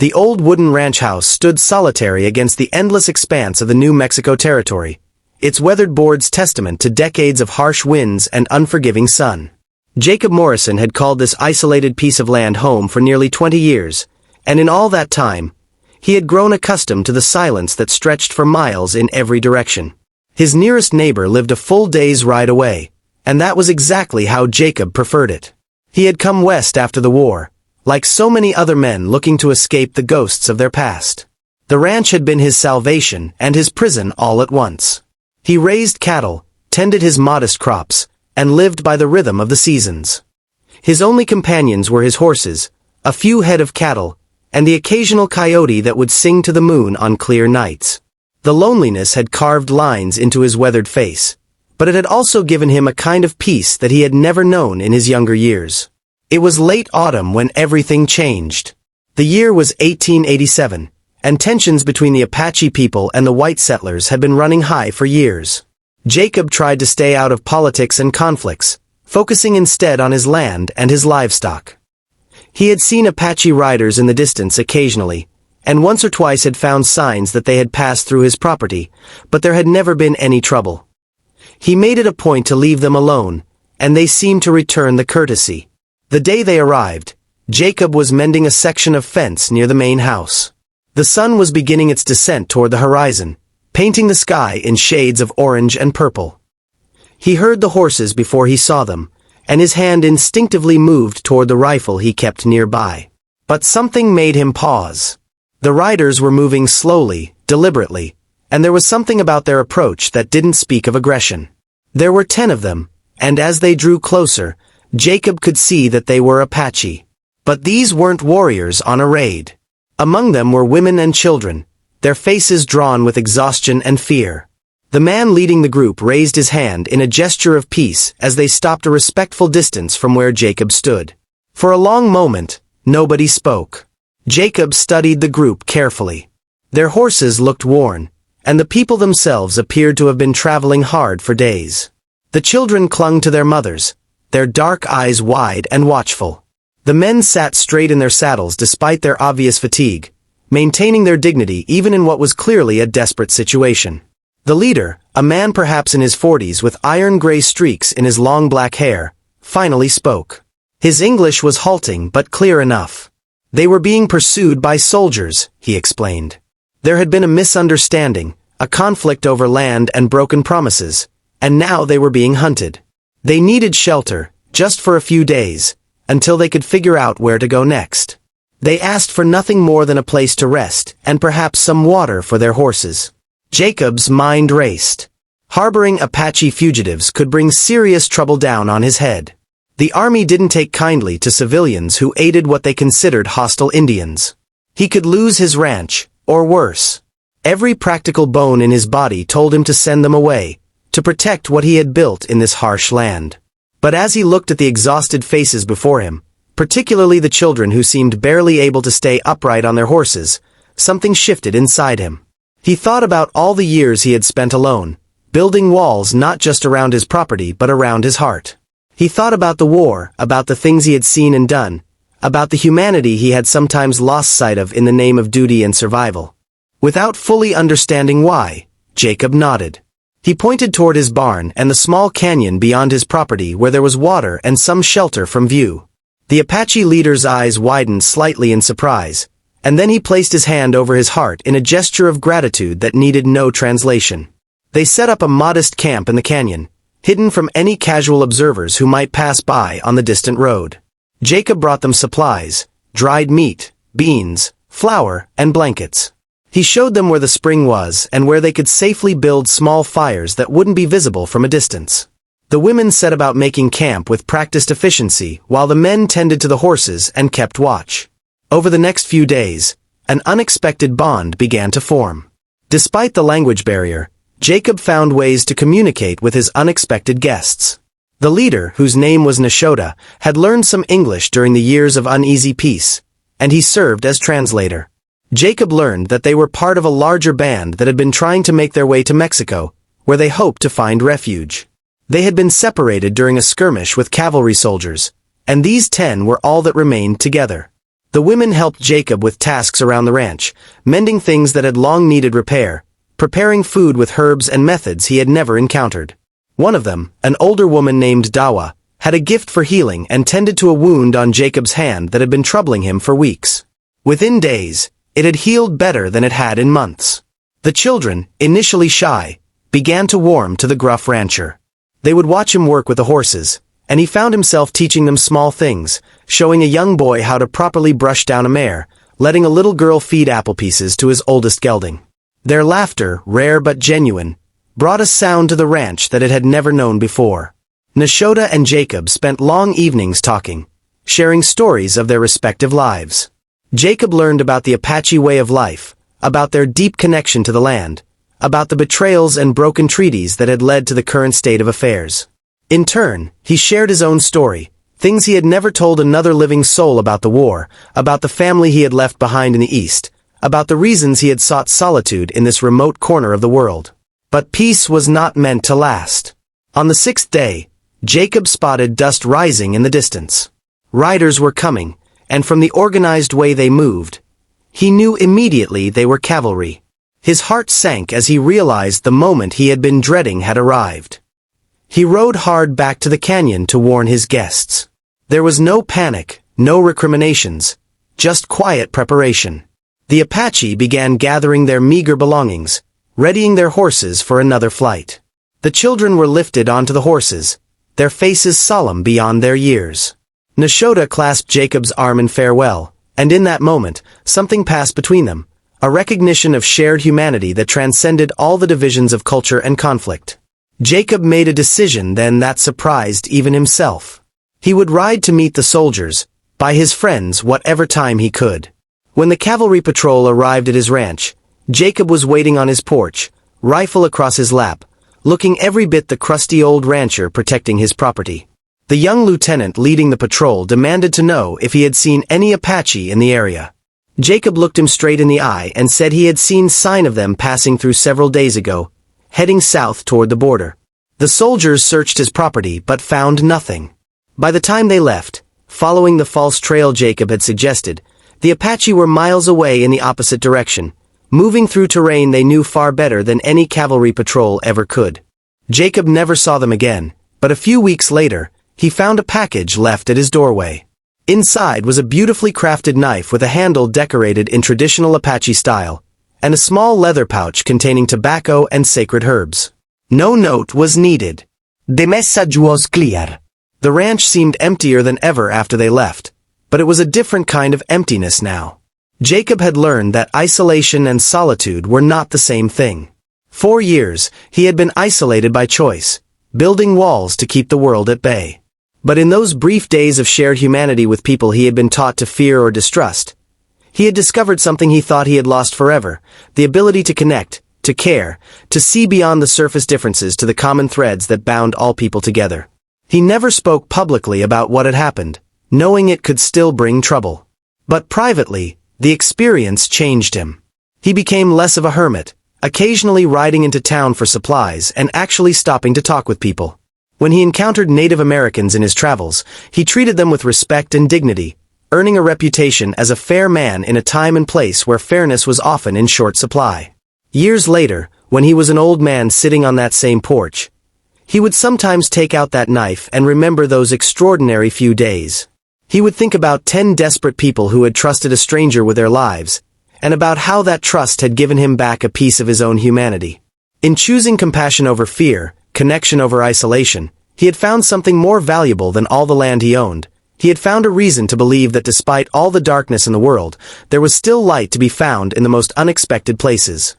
The old wooden ranch house stood solitary against the endless expanse of the New Mexico territory, its weathered boards testament to decades of harsh winds and unforgiving sun. Jacob Morrison had called this isolated piece of land home for nearly 20 years, and in all that time, he had grown accustomed to the silence that stretched for miles in every direction. His nearest neighbor lived a full day's ride away, and that was exactly how Jacob preferred it. He had come west after the war, like so many other men looking to escape the ghosts of their past. The ranch had been his salvation and his prison all at once. He raised cattle, tended his modest crops, and lived by the rhythm of the seasons. His only companions were his horses, a few head of cattle, and the occasional coyote that would sing to the moon on clear nights. The loneliness had carved lines into his weathered face, but it had also given him a kind of peace that he had never known in his younger years. It was late autumn when everything changed. The year was 1887, and tensions between the Apache people and the white settlers had been running high for years. Jacob tried to stay out of politics and conflicts, focusing instead on his land and his livestock. He had seen Apache riders in the distance occasionally, and once or twice had found signs that they had passed through his property, but there had never been any trouble. He made it a point to leave them alone, and they seemed to return the courtesy. The day they arrived, Jacob was mending a section of fence near the main house. The sun was beginning its descent toward the horizon, painting the sky in shades of orange and purple. He heard the horses before he saw them, and his hand instinctively moved toward the rifle he kept nearby. But something made him pause. The riders were moving slowly, deliberately, and there was something about their approach that didn't speak of aggression. There were 10 of them, and as they drew closer, Jacob could see that they were Apache. But these weren't warriors on a raid. Among them were women and children, their faces drawn with exhaustion and fear. The man leading the group raised his hand in a gesture of peace as they stopped a respectful distance from where Jacob stood. For a long moment, nobody spoke. Jacob studied the group carefully. Their horses looked worn, and the people themselves appeared to have been traveling hard for days. The children clung to their mothers, their dark eyes wide and watchful. The men sat straight in their saddles despite their obvious fatigue, maintaining their dignity even in what was clearly a desperate situation. The leader, a man perhaps in his 40s with iron-gray streaks in his long black hair, finally spoke. His English was halting but clear enough. They were being pursued by soldiers, he explained. There had been a misunderstanding, a conflict over land and broken promises, and now they were being hunted. They needed shelter, just for a few days, until they could figure out where to go next. They asked for nothing more than a place to rest, and perhaps some water for their horses. Jacob's mind raced. Harboring Apache fugitives could bring serious trouble down on his head. The army didn't take kindly to civilians who aided what they considered hostile Indians. He could lose his ranch, or worse. Every practical bone in his body told him to send them away, to protect what he had built in this harsh land. But as he looked at the exhausted faces before him, particularly the children who seemed barely able to stay upright on their horses, something shifted inside him. He thought about all the years he had spent alone, building walls not just around his property but around his heart. He thought about the war, about the things he had seen and done, about the humanity he had sometimes lost sight of in the name of duty and survival. Without fully understanding why, Jacob nodded. He pointed toward his barn and the small canyon beyond his property where there was water and some shelter from view. The Apache leader's eyes widened slightly in surprise, and then he placed his hand over his heart in a gesture of gratitude that needed no translation. They set up a modest camp in the canyon, hidden from any casual observers who might pass by on the distant road. Jacob brought them supplies, dried meat, beans, flour, and blankets. He showed them where the spring was and where they could safely build small fires that wouldn't be visible from a distance. The women set about making camp with practiced efficiency while the men tended to the horses and kept watch. Over the next few days, an unexpected bond began to form. Despite the language barrier, Jacob found ways to communicate with his unexpected guests. The leader, whose name was Nashota, had learned some English during the years of uneasy peace, and he served as translator. Jacob learned that they were part of a larger band that had been trying to make their way to Mexico, where they hoped to find refuge. They had been separated during a skirmish with cavalry soldiers, and these 10 were all that remained together. The women helped Jacob with tasks around the ranch, mending things that had long needed repair, preparing food with herbs and methods he had never encountered. One of them, an older woman named Dawa, had a gift for healing and tended to a wound on Jacob's hand that had been troubling him for weeks. Within days, it had healed better than it had in months. The children, initially shy, began to warm to the gruff rancher. They would watch him work with the horses, and he found himself teaching them small things, showing a young boy how to properly brush down a mare, letting a little girl feed apple pieces to his oldest gelding. Their laughter, rare but genuine, brought a sound to the ranch that it had never known before. Nashota and Jacob spent long evenings talking, sharing stories of their respective lives. Jacob learned about the Apache way of life, about their deep connection to the land, about the betrayals and broken treaties that had led to the current state of affairs. In turn, he shared his own story, things he had never told another living soul about the war, about the family he had left behind in the East, about the reasons he had sought solitude in this remote corner of the world. But peace was not meant to last. On the 6th day, Jacob spotted dust rising in the distance. Riders were coming, and from the organized way they moved, he knew immediately they were cavalry. His heart sank as he realized the moment he had been dreading had arrived. He rode hard back to the canyon to warn his guests. There was no panic, no recriminations, just quiet preparation. The Apache began gathering their meager belongings, readying their horses for another flight. The children were lifted onto the horses, their faces solemn beyond their years. Nashota clasped Jacob's arm in farewell, and in that moment, something passed between them, a recognition of shared humanity that transcended all the divisions of culture and conflict. Jacob made a decision then that surprised even himself. He would ride to meet the soldiers, by his friends whatever time he could. When the cavalry patrol arrived at his ranch, Jacob was waiting on his porch, rifle across his lap, looking every bit the crusty old rancher protecting his property. The young lieutenant leading the patrol demanded to know if he had seen any Apache in the area. Jacob looked him straight in the eye and said he had seen sign of them passing through several days ago, heading south toward the border. The soldiers searched his property but found nothing. By the time they left, following the false trail Jacob had suggested, the Apache were miles away in the opposite direction, moving through terrain they knew far better than any cavalry patrol ever could. Jacob never saw them again, but a few weeks later, he found a package left at his doorway. Inside was a beautifully crafted knife with a handle decorated in traditional Apache style, and a small leather pouch containing tobacco and sacred herbs. No note was needed. The message was clear. The ranch seemed emptier than ever after they left, but it was a different kind of emptiness now. Jacob had learned that isolation and solitude were not the same thing. For years, he had been isolated by choice, building walls to keep the world at bay. But in those brief days of shared humanity with people he had been taught to fear or distrust, he had discovered something he thought he had lost forever, the ability to connect, to care, to see beyond the surface differences to the common threads that bound all people together. He never spoke publicly about what had happened, knowing it could still bring trouble. But privately, the experience changed him. He became less of a hermit, occasionally riding into town for supplies and actually stopping to talk with people. When he encountered Native Americans in his travels, he treated them with respect and dignity, earning a reputation as a fair man in a time and place where fairness was often in short supply. Years later, when he was an old man sitting on that same porch, he would sometimes take out that knife and remember those extraordinary few days. He would think about 10 desperate people who had trusted a stranger with their lives, and about how that trust had given him back a piece of his own humanity. In choosing compassion over fear, connection over isolation, he had found something more valuable than all the land he owned. He had found a reason to believe that despite all the darkness in the world, there was still light to be found in the most unexpected places.